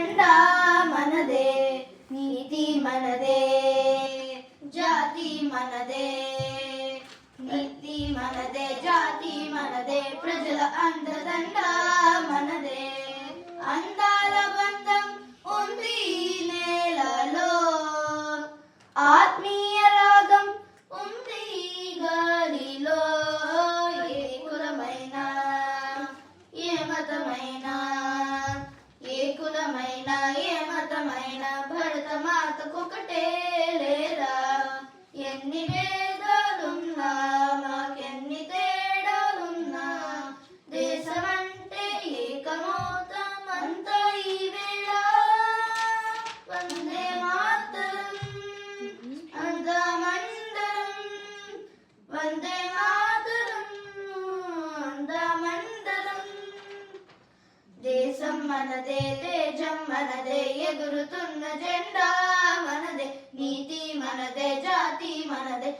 జెండా మనదే, నీతి మనదే, జాతి మనదే, నీతి మనదే, జాతి మనదే, ప్రజల అండదండ మనదే. అందాల బంధం ఉంది నేలలో, ఆత్మీయ రాగం ఉంది గాలిలో. ఏ కులమైనా ఏ మతమైనా, ఏ కులమైనా ఏ మతమైనా, భరత మాతకొకటే లేరా. ఎన్ని భేదాలున్నా మాకెన్ని తేడాలున్నా, దేశమంటే ఏకమౌతామంతా ఈ వేళ. వందే మాతరం అందమందరం, వందే మాతరం అందమందరం. దేశం మనదే, తేజం మనదే, ఎగురుతున్న జెండా మనదే, నీతి మనదే, జాతి మనదే,